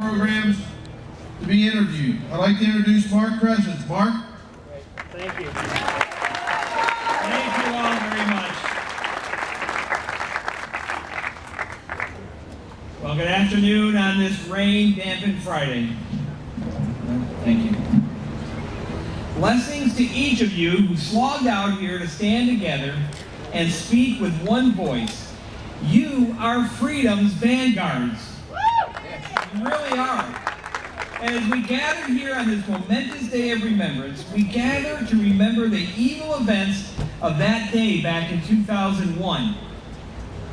programs to be interviewed. I'd like to introduce Mark Crescent. Mark? Thank you. Thank you all very much. Well, good afternoon on this rain-dampened Friday. Thank you. Blessings to each of you who slogged out here to stand together and speak with one voice. You are freedom's vanguards. You really are. And as we gather here on this momentous day of remembrance, we gather to remember the evil events of that day back in 2001.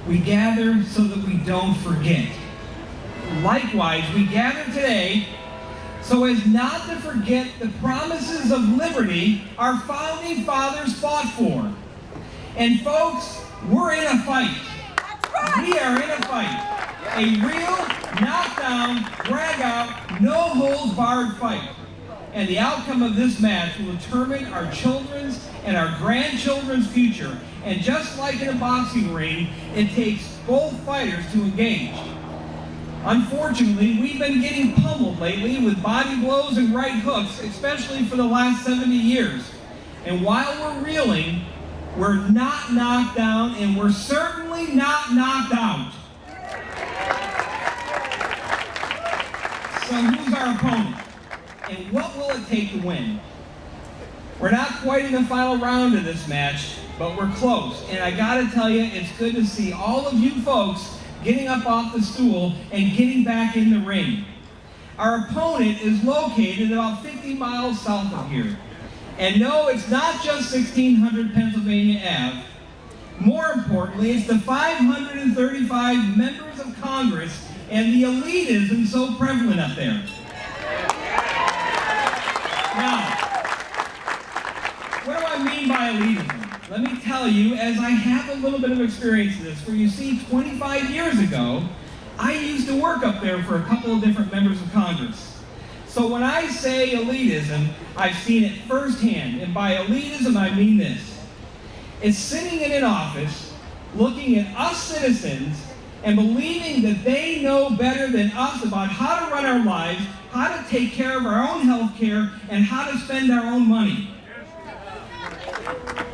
We gather so that we don't forget. Likewise, we gather today so as not to forget the promises of liberty our founding fathers fought for. And folks, we're in a fight. That's right. We are in a fight. A real, knockdown, drag-out, no-holds-barred fight. And the outcome of this match will determine our children's and our grandchildren's future. And just like in a boxing ring, it takes both fighters to engage. Unfortunately, we've been getting pummeled lately with body blows and right hooks, especially for the last 70 years. And while we're reeling, we're not knocked down, and we're certainly not knocked out. So who's our opponent? And what will it take to win? We're not quite in the final round of this match, but we're close. And I gotta tell you, it's good to see all of you folks getting up off the stool and getting back in the ring. Our opponent is located about 50 miles south of here. And no, it's not just 1600 Pennsylvania Ave. More importantly, it's the 535 members of Congress and the elitism so prevalent up there. Now, what do I mean by elitism? Let me tell you, as I have a little bit of experience in this, for you see, 25 years ago, I used to work up there for a couple of different members of Congress. So when I say elitism, I've seen it firsthand, and by elitism I mean this. It's sitting in an office, looking at us citizens, and believing that they know better than us about how to run our lives, how to take care of our own health care, and how to spend our own money.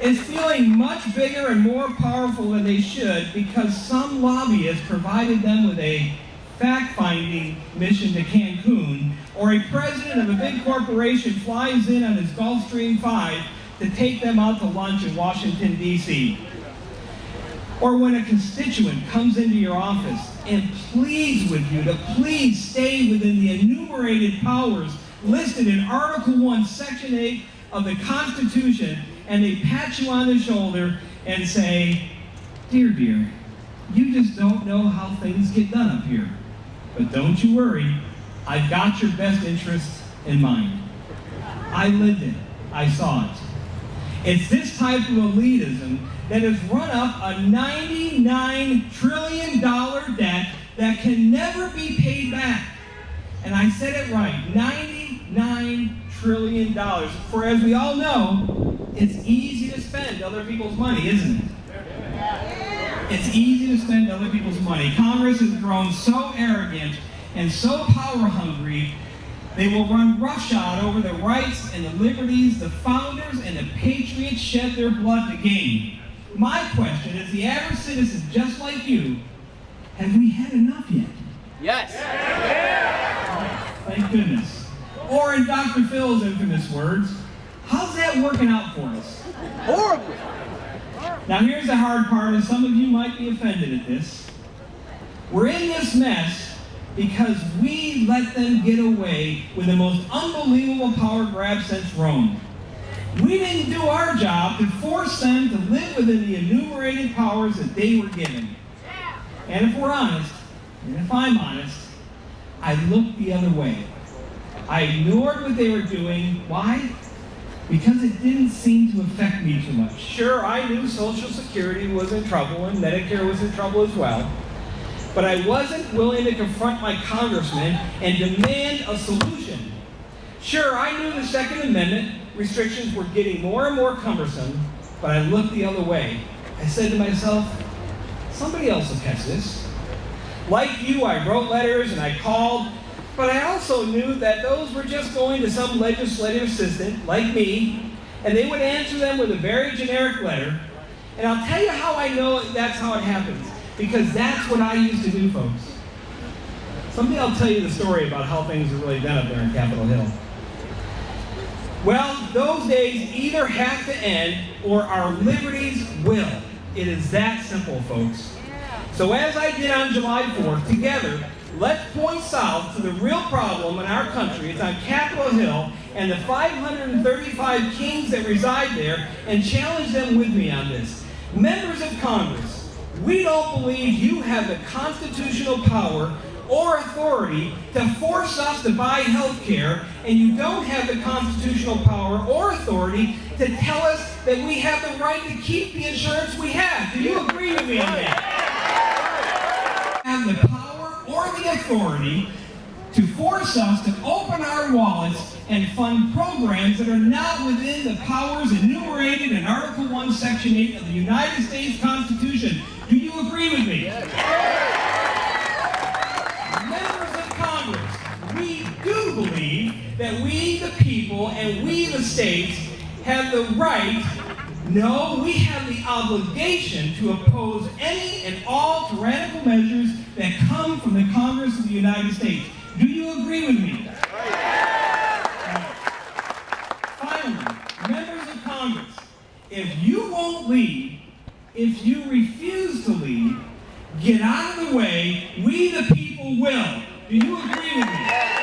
It's feeling much bigger and more powerful than they should because some lobbyists provided them with a fact-finding mission to Cancun, or a president of a big corporation flies in on his Gulfstream 5 to take them out to lunch in Washington, D.C. Or when a constituent comes into your office and pleads with you to please stay within the enumerated powers listed in Article 1, Section 8 of the Constitution, and they pat you on the shoulder and say, dear, you just don't know how things get done up here. But don't you worry, I've got your best interests in mind. I lived it. I saw it. It's this type of elitism that has run up a $99 trillion debt that can never be paid back. And I said it right, $99 trillion. For as we all know, it's easy to spend other people's money, isn't it? It's easy to spend other people's money. Congress has grown so arrogant and so power hungry, they will run roughshod over the rights and the liberties the founders and the patriots shed their blood to gain. My question is, the average citizen just like you, have we had enough yet? Yes. Thank goodness. Or in Dr. Phil's infamous words, how's that working out for us? Horribly. Now here's the hard part, and some of you might be offended at this. We're in this mess because we let them get away with the most unbelievable power grab since Rome. We didn't do our job to force them to live within the enumerated powers that they were given. And if we're honest, and if I'm honest, I looked the other way. I ignored what they were doing. Why? Because it didn't seem to affect me too much. Sure, I knew Social Security was in trouble and Medicare was in trouble as well. But I wasn't willing to confront my congressman and demand a solution. Sure, I knew the Second Amendment restrictions were getting more and more cumbersome, but I looked the other way. I said to myself, somebody else will catch this. Like you, I wrote letters and I called, but also knew that those were just going to some legislative assistant, like me, and they would answer them with a very generic letter. And I'll tell you how I know that's how it happens, because that's what I used to do, folks. Someday I'll tell you the story about how things are really done up there in Capitol Hill. Well, those days either have to end or our liberties will. It is that simple, folks. So as I did on July 4th, together, let's point south to the real problem in our country. It's on Capitol Hill and the 535 kings that reside there, and challenge them with me on this. Members of Congress, we don't believe you have the constitutional power or authority to force us to buy health care, and you don't have the constitutional power or authority to tell us that we have the right to keep the insurance we have. Do you agree with me on that? Have the power or the authority to force us to open our wallets and fund programs that are not within the powers enumerated in Article 1, Section 8 of the United States Constitution. Do you agree with me? Members of Congress, we do believe that we, the people, and we, the states, have the right, no, we have the obligation to oppose any and all tyrannical measures that come from the Congress of the United States. Do you agree with me? Finally, members of Congress, if you won't lead, if you refuse to lead, get out of the way. We, the people, will. Do you agree with me?